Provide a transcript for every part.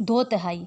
2/3,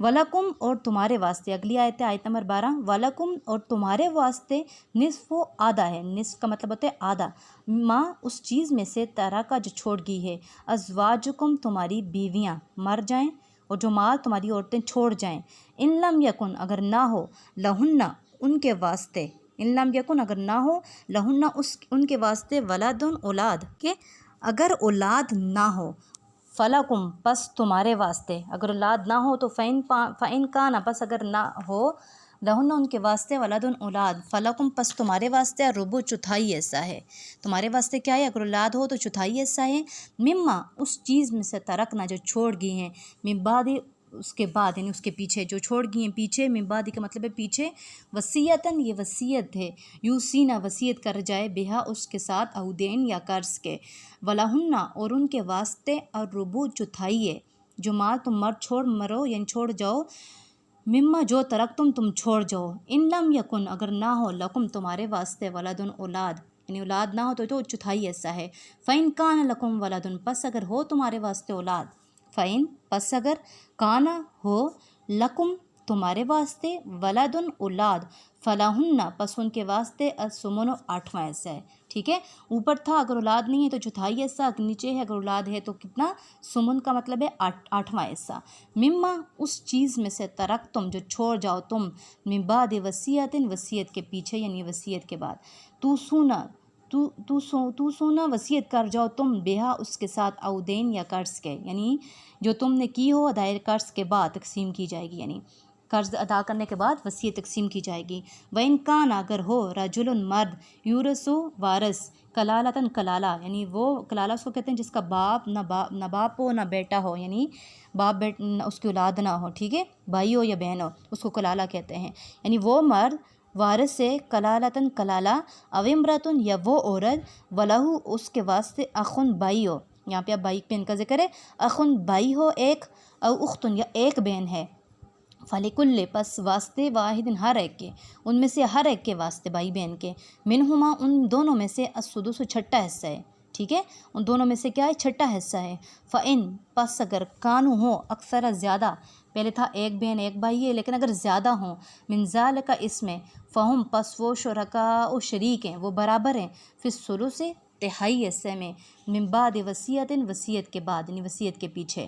ولکم اور تمہارے واسطے، اگلی آیت ہے آیت نمبر 12، ولکم اور تمہارے واسطے نصف و آدھا ہے، نصف کا مطلب ہوتا ہے آدھا، ماں اس چیز میں سے طرح کا جو چھوڑ گئی ہے، ازواجکم تمہاری بیویاں مر جائیں اور جو مال تمہاری عورتیں چھوڑ جائیں، ان لم یکن اگر نہ ہو، لہن ان کے واسطے، ان لم یکن اگر نہ ہو، لہن ان کے واسطے، ولدن اولاد کہ اگر اولاد نہ ہو، فلکم پس تمہارے واسطے، اگر اولاد نہ ہو تو فَإِن کان پس اگر نہ ہو، لہن ان کے واسطے، ولدن اولاد، فلکم پس تمہارے واسطے، ربع چوتھائی حصہ ہے، تمہارے واسطے کیا ہے، اگر اولاد ہو تو چوتھائی حصہ ہے، مما اس چیز میں سے ترکنا جو چھوڑ گئی ہیں، من بعد اس کے بعد، یعنی اس کے پیچھے جو چھوڑ گئی ہیں، پیچھے، من بعد کا مطلب ہے پیچھے، وصیتاً یہ وصیت ہے، یوسینا وصیت کر جائے، بہا اس کے ساتھ، او دین یا قرض کے، ولہن اور ان کے واسطے، الربع چوتھائی ہے، جو مال تم مرو یعنی چھوڑ جاؤ، مما جو ترک تم چھوڑ جاؤ، ان لم یکن اگر نہ ہو، لکم تمہارے واسطے، ولدن اولاد یعنی اولاد نہ ہو تو چوتھائی ایسا ہے، فَإِن کان لکم ولدن پس اگر ہو تمہارے واسطے اولاد، فَإِن پس اگر کانا ہو، لکم تمہارے واسطے، ولدن اولاد، فلاہن پس ان کے واسطے، الثمن آٹھواں حصہ ہے، ٹھیک ہے، اوپر تھا اگر اولاد نہیں ہے تو چوتھائی حصہ، نیچے ہے اگر اولاد ہے تو کتنا، ثمن کا مطلب ہے آٹھواں حصہ، مما اس چیز میں سے ترک تم جو چھوڑ جاؤ تم، من بعد وصیت وصیت کے پیچھے یعنی وصیت کے بعد، تو سونا وصیت کر جاؤ تم، بہا اس کے ساتھ، او دین یا قرض کے، یعنی جو تم نے کی ہو ادائے قرض کے بعد تقسیم کی جائے گی، یعنی قرض ادا کرنے کے بعد وصیت تقسیم کی جائے گی، وَإِن کان اگر ہو، رجل مرد، یورث وارث، کلالتاً کلالہ، یعنی وہ کلالہ اس کو کہتے ہیں جس کا باپ نہ باپ ہو نہ بیٹا ہو، یعنی باپ اس کی اولاد نہ ہو، ٹھیک ہے، بھائی ہو یا بہن ہو، اس کو کلالہ کہتے ہیں، یعنی وہ مرد وارث سے، کلالتاً کلالہ، او امراتن یا وہ عورت، ولہو اس کے واسطے، اخن بھائی ہو، یہاں پہ اب بھائی بہن کا ذکر ہے، اخن بھائی ہو ایک، او اختن یا ایک بہن ہے، فَلِكُلِّ پس واسطے، واحد ہر ایک کے، ان میں سے ہر ایک کے واسطے بھائی بہن کے، منہما ان دونوں میں سے، السدس چھٹا حصہ ہے، ٹھیک ہے، ان دونوں میں سے کیا ہے، چھٹا حصہ ہے، فَإِن پس اگر کانو ہو، اکثر زیادہ، پہلے تھا ایک بہن ایک بھائی ہے لیکن اگر زیادہ ہوں، من ذالک اس میں، فہم پس وہ شرکاء شریک ہیں، وہ برابر ہیں، فی الثلث تہائی حصے میں، من بعد وصیت وصیت کے بعد یعنی وصیت کے پیچھے،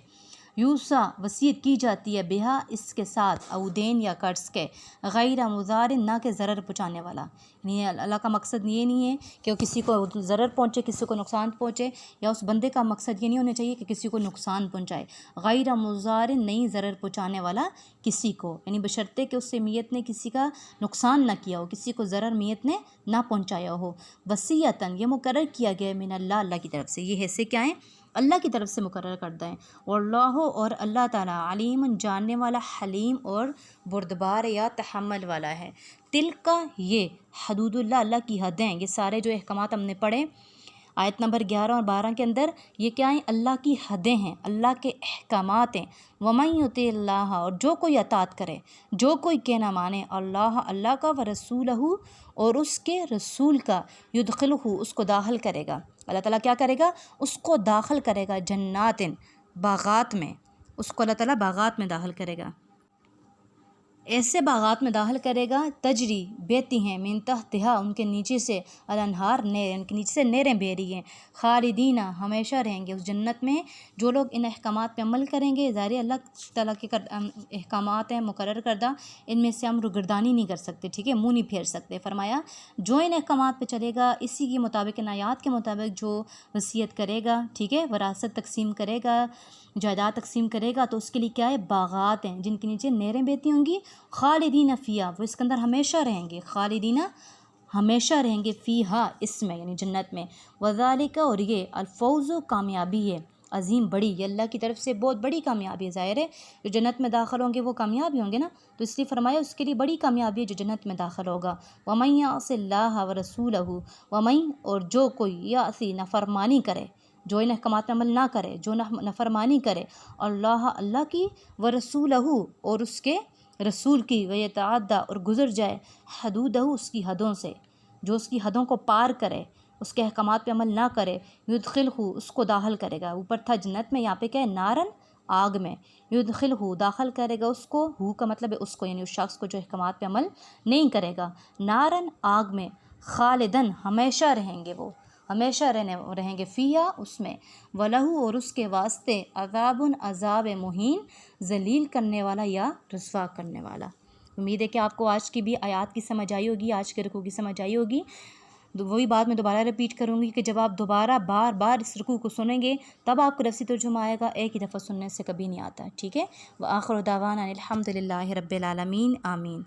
یوسا وصیت کی جاتی ہے، بہا اس کے ساتھ، او دین یا قرض کے، غیر مضار نہ کہ ضرر پہنچانے والا، یعنی اللہ کا مقصد یہ نہیں ہے کہ وہ کسی کو ضرر پہنچے، کسی کو نقصان پہنچے، یا اس بندے کا مقصد یہ نہیں ہونا چاہیے کہ کسی کو نقصان پہنچائے، غیر مضار نہیں ضرر پہنچانے والا کسی کو، یعنی بشرطے کہ اس سے میت نے کسی کا نقصان نہ کیا ہو، کسی کو ضرر میت نے نہ پہنچایا ہو، وصیتاً یہ مقرر کیا گیا ہے، من اللہ کی طرف سے، یہ حصے کیا ہیں، اللہ کی طرف سے مقرر کردہ ہیں، واللہ اور اللہ تعالیٰ، علیم جاننے والا، حلیم اور بردبار یا تحمل والا ہے، تل کا یہ حدود اللہ، اللہ کی حدیں، یہ سارے جو احکامات ہم نے پڑھے آیت نمبر 11 اور 12 کے اندر، یہ کیا ہیں، اللہ کی حدیں ہیں، اللہ کے احکامات ہیں، وَمَن یُطِعِ اللَّهَ اور جو کوئی اطاعت کرے، جو کوئی کہنا مانے، اللہ کا، وَرَسُولَهُ اور اس کے رسول کا، یدخلہ اس کو داخل کرے گا، اللہ تعالیٰ کیا کرے گا، اس کو داخل کرے گا، جنات باغات میں، اس کو اللہ تعالیٰ باغات میں داخل کرے گا، ایسے باغات میں داخل کرے گا، تجری بہتی ہیں، من تحتہا ان کے نیچے سے، الانہار نہریں، ان کے نیچے سے نہریں بہہ رہی ہیں، خالدین ہمیشہ رہیں گے اس جنت میں، جو لوگ ان احکامات پہ عمل کریں گے، ظاہر اللہ تعالیٰ کے احکامات ہیں مقرر کردہ، ان میں سے ہم روگردانی نہیں کر سکتے، ٹھیک ہے، منہ نہیں پھیر سکتے، فرمایا جو ان احکامات پہ چلے گا، اسی کے مطابق، ان آیات کے مطابق جو وصیت کرے گا، ٹھیک ہے، وراثت تقسیم کرے گا، جائیداد تقسیم کرے گا، تو اس کے لیے کیا ہے، باغات ہیں جن کے نیچے نہریں بہتی ہوں گی، خالدین فیہا وہ اس کے اندر ہمیشہ رہیں گے، خالدین ہمیشہ رہیں گے، فیہا اس میں یعنی جنت میں، وذالک اور یہ، الفوز کامیابی ہے، عظیم بڑی، یہ اللہ کی طرف سے بہت بڑی کامیابی ہے، ظاہر ہے جو جنت میں داخل ہوں گے وہ کامیابی ہوں گے نا، تو اس لیے فرمایا اس کے لیے بڑی کامیابی ہے جو جنت میں داخل ہوگا، وَمَن یعص اللَّهَ وَرَسُولَهُ وَمَن اور جو کوئی یعصی نافرمانی کرے، جو ان احکامات پر عمل نہ کرے، جو نافرمانی کرے، اللہ کی، ورسولہ اور اس کے رسول کی، ویتعدی اور گزر جائے، حدودہ اس کی حدوں سے، جو اس کی حدوں کو پار کرے، اس کے احکامات پہ عمل نہ کرے، یدخلہ اس کو داخل کرے گا، اوپر تھا جنت میں، یہاں پہ کیا ہے، نارن آگ میں، یدخل ہو داخل کرے گا اس کو، ہو کا مطلب ہے اس کو، یعنی اس شخص کو جو احکامات پہ عمل نہیں کرے گا، نارن آگ میں، خالدن ہمیشہ رہیں گے، وہ ہمیشہ رہیں گے، فیہا اس میں، وَلَہُ اور اس کے واسطے، عذابٌ عذاب مہین، ذلیل کرنے والا یا رسوا کرنے والا۔ امید ہے کہ آپ کو آج کی بھی آیات کی سمجھ آئی ہوگی، آج کے رکوع کی سمجھ آئی ہوگی۔ وہی بات میں دوبارہ رپیٹ کروں گی کہ جب آپ دوبارہ بار بار اس رکوع کو سنیں گے تب آپ کو لفظی ترجمہ آئے گا، ایک ہی دفعہ سننے سے کبھی نہیں آتا، ٹھیک ہے۔ وآخر دعوانا الحمد للہ رب العالمین، آمین۔